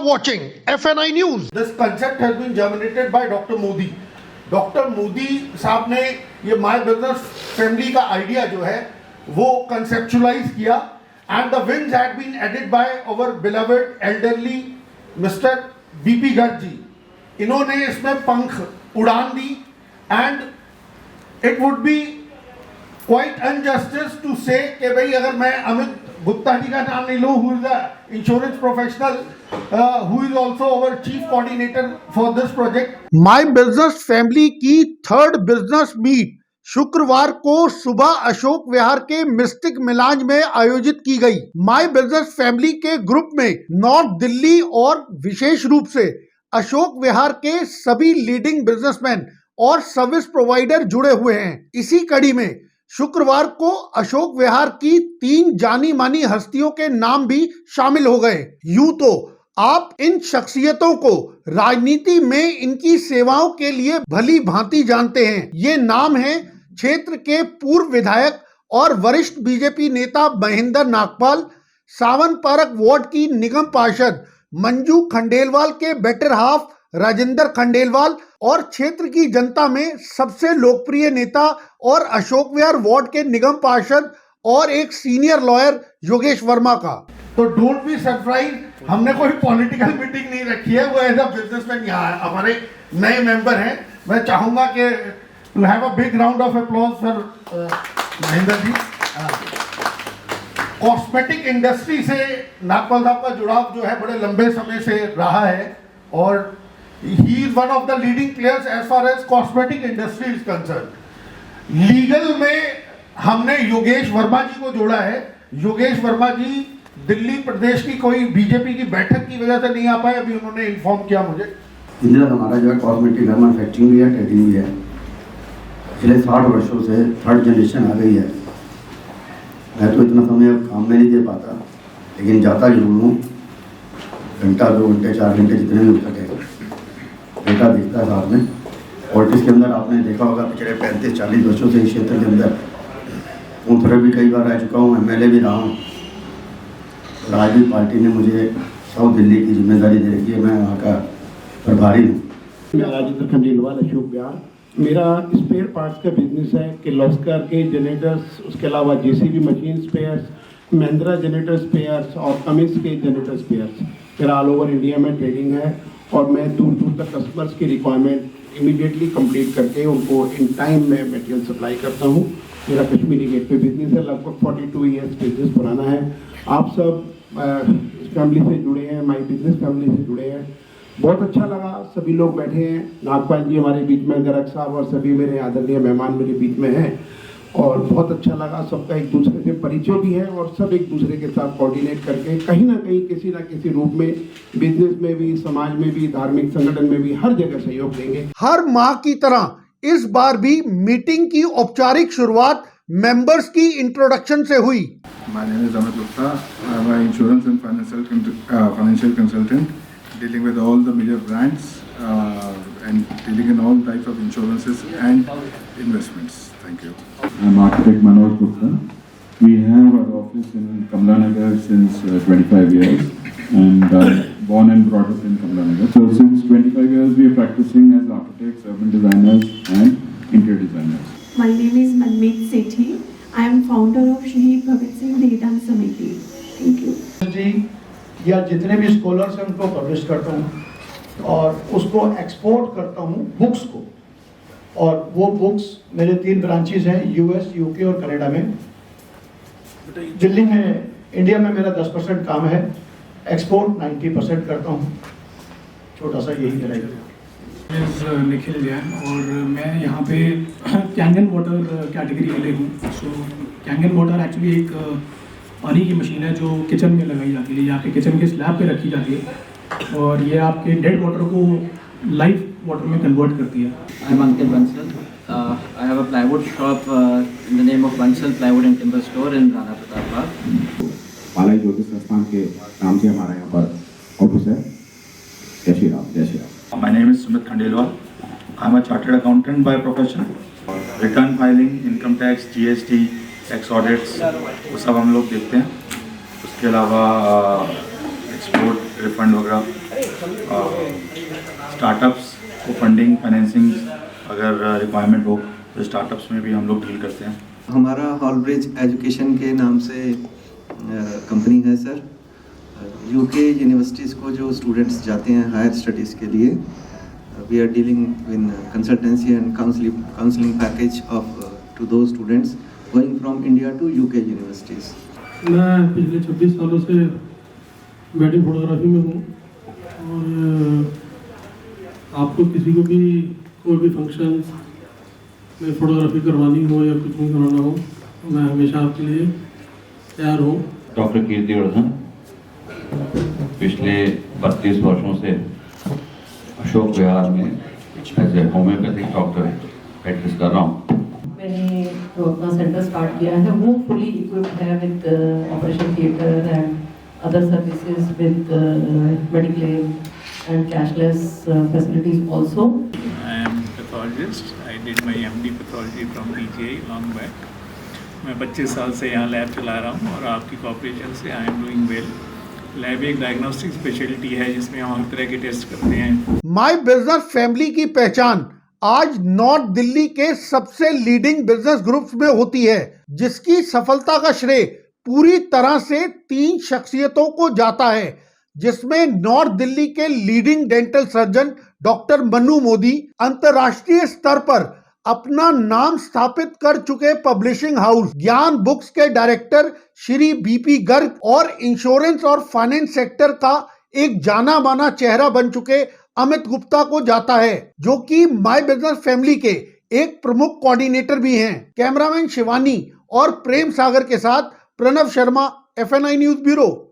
watching FNI News. This concept has been germinated by Dr. Modi. Dr. Modi साहब ने ये My Business Family का idea जो है वो कंसेप्चुलाइज किया and the wings had been added by our beloved elderly Mr. BP Garg जी. इन्होंने इसमें पंख उड़ान दी and it would be quite injustice to say कि भाई अगर मैं अमित गुप्ता जी का नाम नहीं लूँ, who is the insurance professional, who is also our chief coordinator for this project. My Business Family की थर्ड बिजनेस मीट शुक्रवार को सुबह अशोक विहार के मिस्टिक मिलाज में आयोजित की गई। माई बिजनेस फैमिली के ग्रुप में नॉर्थ दिल्ली और विशेष रूप से अशोक विहार के सभी लीडिंग बिजनेसमैन और सर्विस प्रोवाइडर जुड़े हुए हैं। इसी कड़ी में शुक्रवार को अशोक विहार की 3 जानी मानी हस्तियों के नाम भी शामिल हो गए। यूं तो आप इन शख्सियतों को राजनीति में इनकी सेवाओं के लिए भली भांति जानते हैं। ये नाम हैं क्षेत्र के पूर्व विधायक और वरिष्ठ बीजेपी नेता महेंद्र नागपाल, सावन पार्क वार्ड की निगम पार्षद मंजू खंडेलवाल के बेटर हाफ राजेंद्र खंडेलवाल और क्षेत्र की जनता में सबसे लोकप्रिय नेता और अशोक विहार वार्ड के निगम पार्षद और एक सीनियर लॉयर योगेश वर्मा का। तो डोंट बी सरप्राइज, हमने कोई पॉलिटिकल मीटिंग नहीं रखी है, वो एज अ बिजनेसमैन यहाँ हमारे नए मेंबर हैं। मैं चाहूंगा कि to have a big round of applause for Mahendra ji. Cosmetic industry से नागपाल साहब का जुड़ाव जो है बड़े लंबे समय से रहा है और he is one of the leading players as far as cosmetic industry is concerned. Legal में हमने योगेश वर्मा जी को जोड़ा है। योगेश वर्मा जी दिल्ली प्रदेश की कोई बीजेपी की बैठक की वजह से नहीं आ पाए, अभी उन्होंने इन्फॉर्म किया मुझे। इधर हमारा जो है कॉस्मेटिक का मैन्युफैक्चरिंग भी है, ट्रेडिंग भी है। पिछले 60 वर्षों से थर्ड जनरेशन आ गई है। मैं तो इतना समय अब काम में नहीं दे पाता, लेकिन जाता जरूर हूँ। घंटा 2 घंटे 4 घंटे जितने भी हो सके बेटा दिखता है साथ में। पॉलिटिक्स के अंदर आपने देखा होगा पिछले 35-40 वर्षों से इस क्षेत्र के अंदर ऊँथरे भी कई बार रह चुका हूँ, MLA भी रहा हूँ। राजनीतिक पार्टी ने मुझे साउथ दिल्ली की जिम्मेदारी दे रखी है, मैं वहाँ का प्रभारी हूँ। मैं राजेंद्र खंडेलवाल, अशोक विहार। मेरा स्पेयर पार्ट्स का बिजनेस है किर्लोस्कर के जनरेटर्स, उसके अलावा JCB machine spares, Mahindra generator spares और कमिंस के जनरेटर स्पेयर्स। मेरा ऑल ओवर इंडिया में ट्रेडिंग है और मैं दूर दूर तक कस्टमर्स की रिक्वायरमेंट इमीडिएटली कंप्लीट करके उनको इन टाइम में मटेरियल सप्लाई करता हूँ। मेरा कश्मीरी गेट पे बिजनेस है, लगभग 42 ईयर्स बिजनेस पुराना है। आप सब इस फैमिली से जुड़े हैं, माई बिजनेस फैमिली से जुड़े हैं। बहुत अच्छा लगा, सभी लोग बैठे हैं। नागपाल जी हमारे बीच में, गर्ग साहब और सभी मेरे आदरणीय मेहमान मेरे बीच में हैं और बहुत अच्छा लगा। सबका एक दूसरे से परिचय भी है और सब एक दूसरे के साथ कोऑर्डिनेट करके कहीं ना कहीं किसी ना किसी रूप में बिजनेस में भी, समाज में भी, धार्मिक संगठन में भी हर जगह सहयोग देंगे। हर माह की तरह इस बार भी मीटिंग की औपचारिक शुरुआत मेंबर्स की इंट्रोडक्शन से हुई। My name is Amit Gupta. I'm an insurance and financial consultant dealing with all the major brands and dealing in all types of insurances and investments. Thank you. I'm architect Manoj Gupta. We have our office in Kamla Nagar since 25 years and born and brought up in Kamla Nagar. So since 25 years we are practicing as architects, urban designers and interior designers. My name is Manmeet Sethi. I am founder of Shaheed Bhagat Singh Dedan Samiti. Thank you. जी या जितने भी scholars हैं उनको publish करता हूँ और उसको export करता हूँ बुक्स को। और वो बुक्स मेरे 3 ब्रांचेस हैं, US, UK और कनाडा में। दिल्ली में, इंडिया में मेरा 10% काम है, एक्सपोर्ट 90% करता हूँ। छोटा सा यही रहेगा। निखिल जैन और मैं यहाँ पे कैंगन वाटर कैटेगरी वाले हूँ। सो कैंगन वाटर एक्चुअली एक पानी की मशीन है जो किचन में लगाई जाती है, यहाँ पे किचन के स्लैब पे रखी जाती है और ये आपके डेड वाटर को लाइव वाटर में कन्वर्ट करती है। I am Ankit Bansal. I have a plywood shop in the name of Bansal plywood and timber store in Rana Pratap park. Balaji ज्योतिष संस्थान के नाम से हमारा यहाँ पर ऑफिस है। जय श्री राम, जय Shri Ram. My name is Sumit Khandelwal. I'm a chartered accountant by profession. Return filing, income tax, GST, tax audits, वो सब हम लोग देखते हैं। उसके अलावा एक्सपोर्ट, रिफंड वगैरह स्टार्टअप्स को फंडिंग फाइनेंसिंग अगर रिक्वायरमेंट हो तो स्टार्टअप्स में भी हम लोग डील करते हैं। हमारा हॉलब्रिज एजुकेशन के नाम से कंपनी है सर। यूके यूनिवर्सिटीज़ को जो स्टूडेंट्स जाते हैं हायर स्टडीज़ के लिए, we are dealing with consultancy and counselling package of two दो students going from India to UK universities. मैं पिछले 26 सालों से वेडिंग फोटोग्राफी में हूँ और आपको किसी को भी कोई भी फंक्शन में फोटोग्राफी करवानी हो या कुछ भी करवाना हो तो मैं हमेशा आपके लिए तैयार हूँ। डॉक्टर कीर्तिवर्धन, पिछले 32 वर्षों से अशोक विहार में as a homeopathic doctor practice कर रहा हूँ। मैंने जो अपना सेंटर स्टार्ट किया है वो फुली इक्विप्ड है with operation theatre and other services with mediclaim and cashless facilities also. I am pathologist. I did my MD pathology from PGI long back. मैं 25 साल से यहाँ लैब चला रहा हूँ और आपकी कॉपरेशन से I am doing well. Lab एक डायग्नोस्टिक स्पेशलिटी है जिसमें हम हर तरह के टेस्ट करते हैं। माय बिजनेस फैमिली की पहचान आज नॉर्थ दिल्ली के सबसे लीडिंग बिजनेस ग्रुप्स में होती है, जिसकी सफलता का श्रेय पूरी तरह से 3 शख्सियतों को जाता है, जिसमें नॉर्थ दिल्ली के leading dental surgeon doctor Manu Modi, अंतर्राष्ट्रीय स्तर पर अपना नाम स्थापित कर चुके पब्लिशिंग हाउस ज्ञान बुक्स के डायरेक्टर श्री बीपी गर्ग और इंश्योरेंस और फाइनेंस सेक्टर का एक जाना माना चेहरा बन चुके अमित गुप्ता को जाता है, जो कि माय बिजनेस फैमिली के एक प्रमुख कोऑर्डिनेटर भी हैं। कैमरामैन शिवानी और प्रेम सागर के साथ Pranav Sharma, FNI news bureau.